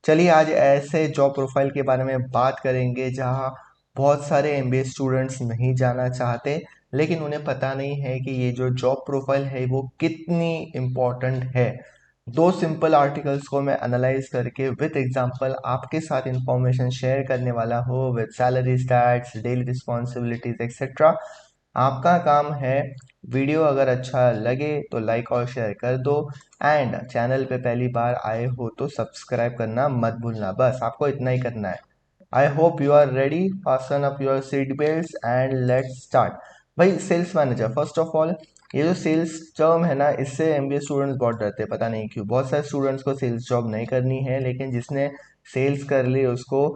चलिए आज ऐसे जॉब प्रोफाइल के बारे में बात करेंगे जहां बहुत सारे एमबीए स्टूडेंट्स नहीं जाना चाहते, लेकिन उन्हें पता नहीं है कि ये जो जॉब प्रोफाइल है वो कितनी इम्पोर्टेंट है। दो सिंपल आर्टिकल्स को मैं एनालाइज करके विद एग्जांपल आपके साथ इंफॉर्मेशन शेयर करने वाला हूँ with salary stats, daily responsibilities etcetera. आपका काम है, वीडियो अगर अच्छा लगे तो लाइक और शेयर कर दो, एंड चैनल पे पहली बार आए हो तो सब्सक्राइब करना मत भूलना। बस आपको इतना ही करना है। I hope you are ready, fasten up your seat belt and let's start. भाई sales manager, first of all ये जो सेल्स टर्म है ना, इससे एमबीए स्टूडेंट्स बहुत डरते हैं, पता नहीं क्यों। बहुत सारे स्टूडेंट्स को सेल्स जॉब नहीं करनी है, लेकिन जिसने सेल्स कर ली उसको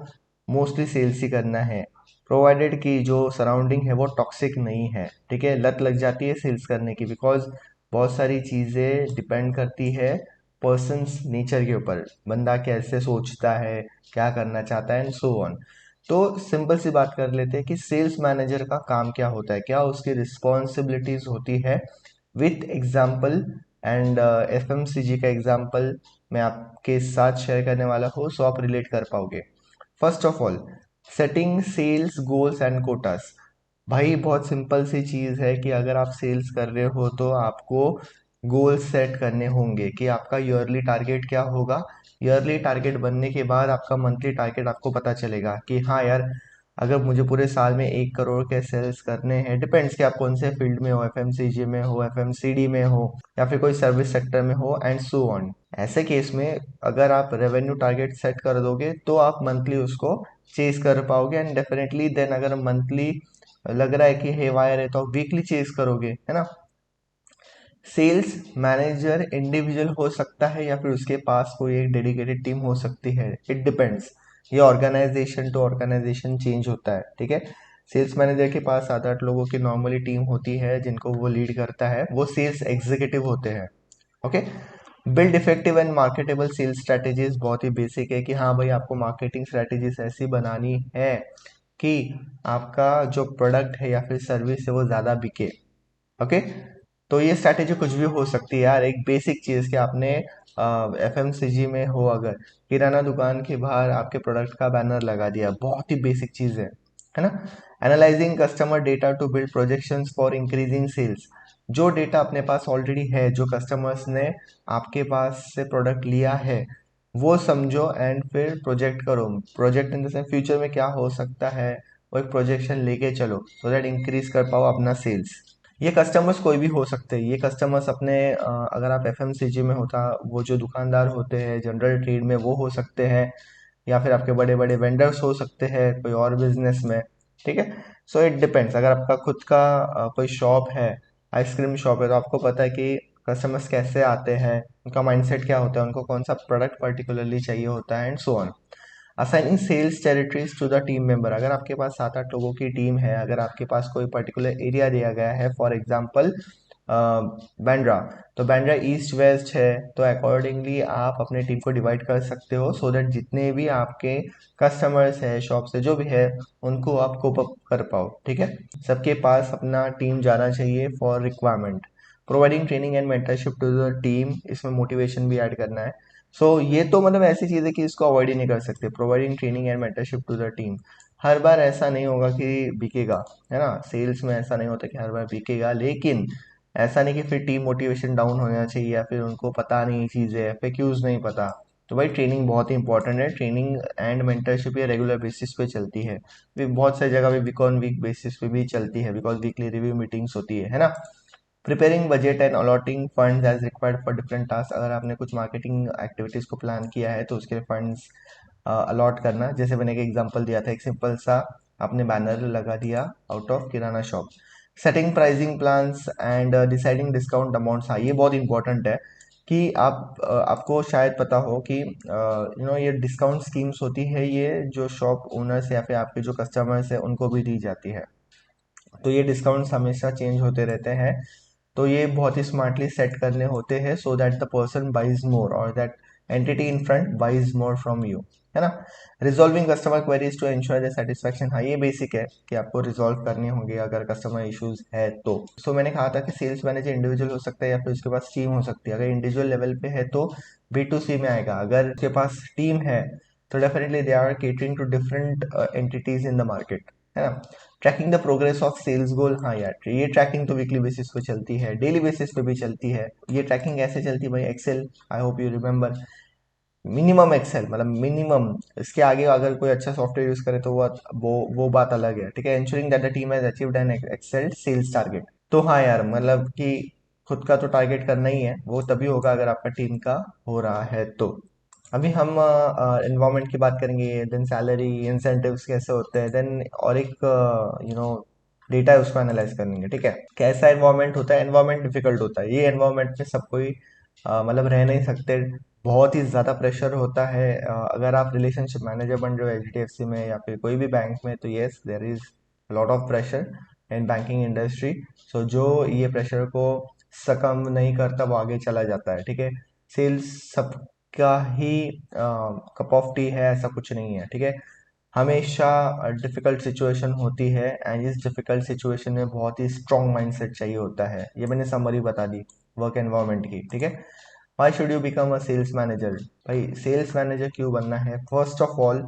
मोस्टली सेल्स ही करना है, प्रोवाइडेड कि जो सराउंडिंग है वो टॉक्सिक नहीं है। ठीक है, लत लग जाती है सेल्स करने की, बिकॉज बहुत सारी चीज़ें डिपेंड करती है पर्सन्स नेचर के ऊपर, बंदा कैसे सोचता है, क्या करना चाहता है एंड सो ऑन। तो सिंपल सी बात कर लेते हैं कि सेल्स मैनेजर का काम क्या होता है, क्या उसकी रिस्पॉन्सिबिलिटीज होती है विथ एग्जाम्पल। एंड एफएमसीजी का एग्जाम्पल मैं आपके साथ शेयर करने वाला हूँ, सो आप रिलेट कर पाओगे। First of all, setting sales goals and quotas. भाई बहुत सिंपल सी चीज़ है कि अगर आप सेल्स कर रहे हो तो आपको गोल सेट करने होंगे कि आपका ईयरली टारगेट क्या होगा। ईयरली टारगेट बनने के बाद आपका मंथली टारगेट आपको पता चलेगा कि हाँ यार, अगर मुझे पूरे साल में 1 करोड़ के सेल्स करने हैं, डिपेंड्स कि आप कौन से फील्ड में हो, एफएमसीजी में हो, एफएमसीडी में हो, या फिर कोई सर्विस सेक्टर में हो एंड सो ऑन। ऐसे केस में अगर आप रेवेन्यू टारगेट सेट कर दोगे तो आप मंथली उसको चेज कर पाओगे, एंड डेफिनेटली देन अगर मंथली लग रहा है कि हे वायर है तो आप वीकली चेज करोगे, है ना। सेल्स मैनेजर इंडिविजुअल हो सकता है या फिर उसके पास कोई एक डेडिकेटेड टीम हो सकती है, इट डिपेंड्स। ये ऑर्गेनाइजेशन टू ऑर्गेनाइजेशन चेंज होता है। ठीक है, सेल्स मैनेजर के पास 7-8 लोगों की नॉर्मली टीम होती है जिनको वो लीड करता है, वो सेल्स एग्जीक्यूटिव होते हैं। Okay, build effective and marketable sales strategies बहुत ही बेसिक है कि हाँ भाई, आपको मार्केटिंग स्ट्रेटेजीज ऐसी बनानी है कि आपका जो प्रोडक्ट है या फिर सर्विस है वो ज़्यादा बिके। ओके, तो ये स्ट्रैटेजी कुछ भी हो सकती है यार। एक बेसिक चीज़ कि आपने एफएमसीजी में हो, अगर किराना दुकान के बाहर आपके प्रोडक्ट का बैनर लगा दिया, बहुत ही बेसिक चीज़ है ना। Analysing customer data to build projections for increasing sales. जो डेटा अपने पास ऑलरेडी है, जो कस्टमर्स ने आपके पास से प्रोडक्ट लिया है, वो समझो एंड फिर प्रोजेक्ट करो। Project in the sense future में क्या हो सकता है, वो एक प्रोजेक्शन लेके चलो सो दैट इंक्रीज कर पाओ अपना सेल्स। ये कस्टमर्स कोई भी हो सकते हैं। ये कस्टमर्स अपने अगर आप एफएमसीजी में होता, वो जो दुकानदार होते हैं जनरल ट्रेड में वो हो सकते हैं, या फिर आपके बड़े बड़े वेंडर्स हो सकते हैं कोई और बिजनेस में। ठीक है, सो इट डिपेंड्स। अगर आपका खुद का कोई शॉप है, आइसक्रीम शॉप है, तो आपको पता है कि कस्टमर्स कैसे आते हैं, उनका माइंडसेट क्या होता है, उनको कौन सा प्रोडक्ट पर्टिकुलरली चाहिए होता है and so on. Assigning sales territories to the team member. अगर आपके पास 7-8 लोगों की टीम है, अगर आपके पास कोई पर्टिकुलर एरिया दिया गया है, फॉर एग्जांपल बैंड्रा, तो बैंड्रा ईस्ट वेस्ट है, तो अकॉर्डिंगली आप अपने टीम को डिवाइड कर सकते हो सो दैट जितने भी आपके कस्टमर्स है, शॉप से जो भी है, उनको आप कोप अप कर पाओ। ठीक है, सबके पास अपना टीम जाना चाहिए for requirement. Providing training and mentorship to the team, इसमें मोटिवेशन भी ऐड करना है। ये तो मतलब ऐसी चीज़ है कि इसको अवॉइड ही नहीं कर सकते, providing training and mentorship to the team. हर बार ऐसा नहीं होगा कि बिकेगा, है ना। सेल्स में ऐसा नहीं होता कि हर बार बिकेगा, लेकिन ऐसा नहीं कि फिर टीम मोटिवेशन डाउन होना चाहिए या फिर उनको पता नहीं चीज़ें, FAQs नहीं पता। तो भाई ट्रेनिंग बहुत ही इंपॉर्टेंट है। ट्रेनिंग एंड मेंटरशिप ये रेगुलर बेसिस पे चलती है, भी बहुत सारी जगह पे वीक ऑन वीक बेसिस पे भी चलती है, बिकॉज वीकली रिव्यू मीटिंग्स होती है ना। Preparing budget and allotting funds as required for different task. अगर आपने कुछ मार्केटिंग एक्टिविटीज़ को प्लान किया है तो उसके लिए फंड्स अलॉट करना। जैसे मैंने एक एग्जांपल दिया था, एक सिंपल सा आपने बैनर लगा दिया out of kirana shop. Setting pricing plans and deciding discount amounts. हाँ, ये बहुत इंपॉर्टेंट है कि आपको शायद पता हो कि ये डिस्काउंट स्कीम्स होती है, ये जो शॉप ओनर्स या फिर आपके जो कस्टमर्स है उनको भी दी जाती है। तो ये डिस्काउंट्स हमेशा चेंज होते रहते हैं, तो ये बहुत ही स्मार्टली सेट करने होते हैं so that the person buys more, और that entity in front buys more from you, है ना। Resolving customer queries to ensure the satisfaction, हाँ ये बेसिक है कि आपको रिजॉल्व करने होंगे अगर कस्टमर इश्यूज है तो। मैंने कहा था कि सेल्स मैनेजर इंडिविजुअल हो सकता है या फिर उसके पास टीम हो सकती है। अगर इंडिविजुअल लेवल पे है तो B2C में आएगा, अगर उसके पास टीम है तो definitely they are catering to different entities in the market, है ना। Tracking the progress of sales goal, हाँ यार ये ट्रैकिंग तो वीकली बेसिस पे चलती है, डेली बेसिस पे भी चलती है। ये ट्रैकिंग कैसे चलती है भाई, Excel, I hope you remember, minimum Excel, मतलब मिनिमम, इसके आगे अगर कोई अच्छा सॉफ्टवेयर यूज करे तो वो बात अलग है, ठीक है। Ensuring that the team has achieved an excel sales target, तो हाँ यार मतलब कि खुद का तो टारगेट करना ही है, वो तभी होगा अगर आपका टीम का हो रहा है तो। अभी हम एनवायरनमेंट की बात करेंगे, देन सैलरी इंसेंटिव्स कैसे होते हैं, देन और एक डेटा है उसको एनालाइज करेंगे, ठीक है। कैसा एनवायरनमेंट होता है, एनवायरनमेंट डिफिकल्ट होता है, ये एनवायरनमेंट में सब कोई मतलब रह नहीं सकते, बहुत ही ज़्यादा प्रेशर होता है। अगर आप रिलेशनशिप मैनेजर बन रहे हो HDFC में या फिर कोई भी बैंक में, तो yes there is lot of pressure in banking industry. जो ये प्रेशर को सकम नहीं करता वो आगे चला जाता है, ठीक है। सेल्स सबका ही कप ऑफ टी है ऐसा कुछ नहीं है, ठीक है। हमेशा डिफिकल्ट सिचुएशन होती है एंड इस डिफिकल्ट सिचुएशन में बहुत ही स्ट्रॉन्ग माइंडसेट चाहिए होता है। ये मैंने समरी बता दी वर्क एनवायरनमेंट की, ठीक है। Why should you become a sales manager, भाई सेल्स मैनेजर क्यों बनना है? फर्स्ट ऑफ ऑल,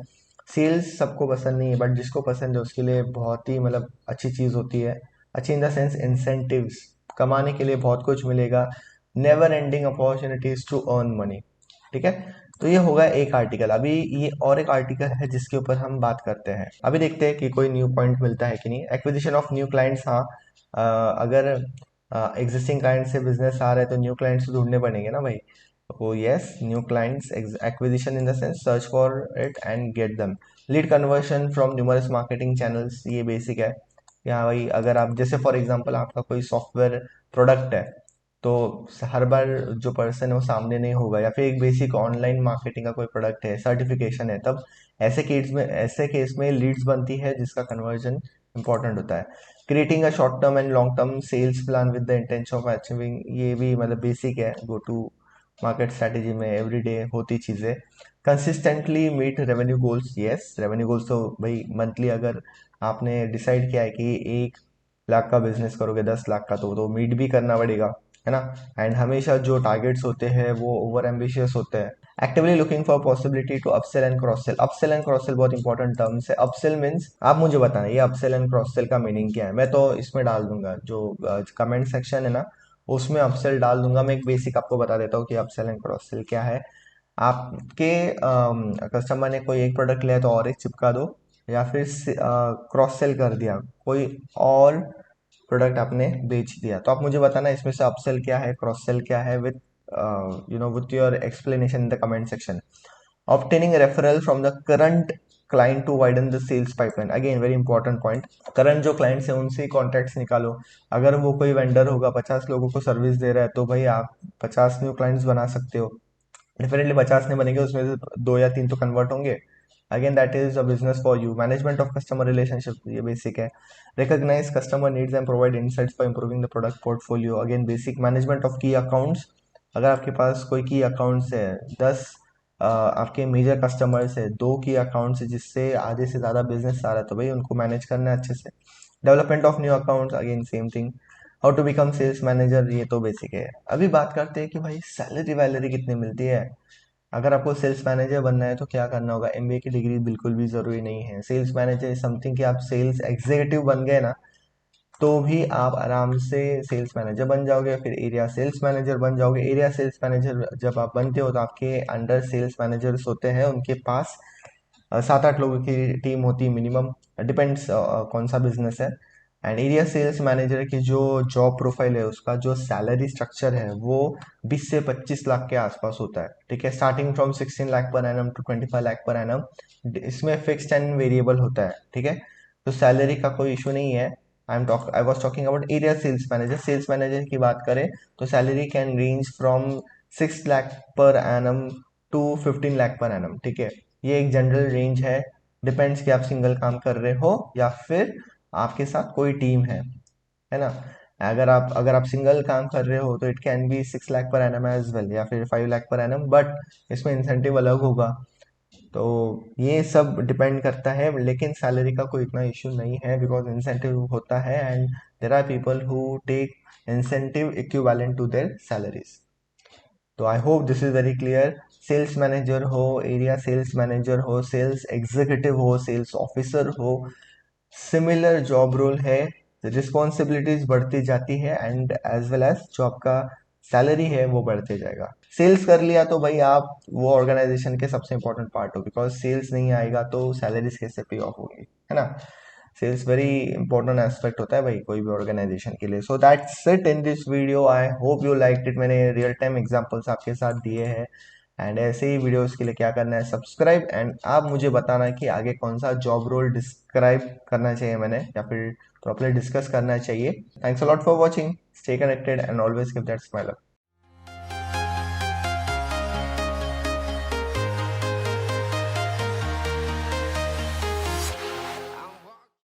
सेल्स सबको पसंद नहीं है, बट जिसको पसंद है उसके लिए बहुत ही मतलब अच्छी चीज़ होती है। अच्छी इन द सेंस इंसेंटिव्स, कमाने के लिए बहुत कुछ मिलेगा, never ending opportunities to earn money, ठीक है। तो ये होगा एक आर्टिकल। अभी ये और एक आर्टिकल है जिसके ऊपर हम बात करते हैं। अभी देखते हैं कि कोई न्यू पॉइंट मिलता है कि नहीं। एक्विजिशन ऑफ न्यू क्लाइंट्स, हाँ अगर एग्जिस्टिंग क्लाइंट से बिजनेस आ रहा है तो न्यू क्लाइंट्स तो ढूंढने पड़ेंगे ना भाई। तो yes, new clients acquisition in the sense search for it and get them. Lead conversion from numerous marketing channels, ये बेसिक है कि हाँ भाई अगर आप जैसे फॉर एग्जांपल आपका कोई सॉफ्टवेयर प्रोडक्ट है तो हर बार जो पर्सन है वो सामने नहीं होगा, या फिर एक बेसिक ऑनलाइन मार्केटिंग का कोई प्रोडक्ट है, सर्टिफिकेशन है, तब ऐसे केस में लीड्स बनती है जिसका कन्वर्जन इंपॉर्टेंट होता है। Creating a short term and long term sales plan with the intention of achieving, ये भी मतलब बेसिक है, गो टू मार्केट स्ट्रेटेजी में एवरीडे होती चीज़ें। Consistently meet revenue goals, yes revenue goals तो भाई मंथली अगर आपने डिसाइड किया है कि 1 लाख का बिजनेस करोगे, 10 लाख का, तो मीट भी करना पड़ेगा, है ना। एंड हमेशा जो टारगेट्स होते हैं वो ओवर एम्बिशियस होते हैं। Actively looking for possibility to upsell and cross sell, upsell and cross sell बहुत इंपॉर्टेंट टर्म्स है। अपसेल मीन्स आप मुझे बताना ये अपसेल एंड क्रॉस सेल का मीनिंग क्या है। मैं तो इसमें डाल दूंगा जो कमेंट सेक्शन है ना, उसमें अपसेल डाल दूंगा। मैं एक बेसिक आपको बता देता हूँ कि अपसेल एंड क्रॉस सेल क्या है। आपके कस्टमर ने कोई एक प्रोडक्ट लिया तो और एक चिपका दो, या फिर क्रॉस सेल कर दिया, कोई और प्रोडक्ट आपने बेच दिया, तो आप मुझे बताना इसमें से अपसेल क्या है, क्रॉस सेल क्या है, with with your explanation in the comment section. Obtaining referral from the current client to widen the sales pipeline, again very important point. Current जो क्लाइंट्स हैं उनसे कॉन्टैक्ट्स निकालो। अगर वो कोई वेंडर होगा 50 लोगों को सर्विस दे रहा है तो भाई आप 50 न्यू क्लाइंट्स बना सकते हो। डेफिनेटली 50 नहीं बनेंगे, उसमें से 2 या 3 तो कन्वर्ट होंगे। Again that is a business for you. Management of customer relationship, ये बेसिक है। Recognise customer needs and provide insights for improving the product portfolio, again basic. Management of key accounts, अगर आपके पास कोई की अकाउंट्स है, 10 आपके major customers है, 2 की अकाउंट्स है जिससे आधे से ज़्यादा बिजनेस आ रहा है, तो भाई उनको मैनेज करना है अच्छे से। Development of new accounts, again same thing. How to become sales manager, ये तो बेसिक है। अभी बात करते हैं कि भाई सैलरी वैलरी कितनी मिलती है। अगर आपको सेल्स मैनेजर बनना है तो क्या करना होगा, MBA की डिग्री बिल्कुल भी ज़रूरी नहीं है। सेल्स मैनेजर इज समथिंग कि आप सेल्स एग्जीक्यूटिव बन गए ना, तो भी आप आराम से सेल्स मैनेजर बन जाओगे, फिर एरिया सेल्स मैनेजर बन जाओगे। एरिया सेल्स मैनेजर जब आप बनते हो तो आपके अंडर सेल्स मैनेजर्स होते हैं, उनके पास 7-8 लोगों की टीम होती है मिनिमम, डिपेंड्स कौन सा बिजनेस है। एंड एरिया सेल्स मैनेजर की जो जॉब प्रोफाइल है, उसका जो सैलरी स्ट्रक्चर है वो 20 से 25 लाख के आसपास होता है, ठीक है। Starting from 16 lakh per annum to 25 lakh per annum, इसमें फिक्स्ड एंड वेरिएबल होता है, ठीक है। तो सैलरी का कोई इशू नहीं है। I was talking about area sales manager. Sales manager की बात करें तो salary can range from 6 lakh per annum to 15 lakh per annum, ठीक है। ये एक जनरल रेंज है, डिपेंड्स कि आप सिंगल काम कर रहे हो या फिर आपके साथ कोई टीम है ना। अगर आप सिंगल काम कर रहे हो तो it can be 6 lakh per annum as well, या फिर 5 लाख पर एनम, बट इसमें इंसेंटिव अलग होगा। तो ये सब डिपेंड करता है, लेकिन सैलरी का कोई इतना इशू नहीं है बिकॉज इंसेंटिव होता है and there are people who take incentive equivalent to their salaries. तो I hope this is very clear. Sales manager हो, एरिया सेल्स मैनेजर हो, सेल्स एग्जीक्यूटिव हो, सेल्स ऑफिसर हो, सिमिलर जॉब रोल है। Responsibilities बढ़ती जाती है एंड एज वेल एज जो आपका सैलरी है वो बढ़ते जाएगा। सेल्स कर लिया तो भाई आप वो ऑर्गेनाइजेशन के सबसे इंपॉर्टेंट पार्ट हो, बिकॉज सेल्स नहीं आएगा तो सैलरीज कैसे पे ऑफ होगी, है ना। सेल्स वेरी इंपॉर्टेंट एस्पेक्ट होता है भाई कोई भी ऑर्गेनाइजेशन के लिए। So that's it in this video, I hope you like it. मैंने रियल टाइम एग्जांपल्स आपके साथ दिए हैं एंड ऐसे ही वीडियोस के लिए क्या करना है, सब्सक्राइब, एंड आप मुझे बताना कि आगे कौन सा जॉब रोल डिस्क्राइब करना चाहिए मैंने, या फिर प्रॉपर्ली डिस्कस करना चाहिए। Thanks a lot for watching, stay connected and always keep that smile up.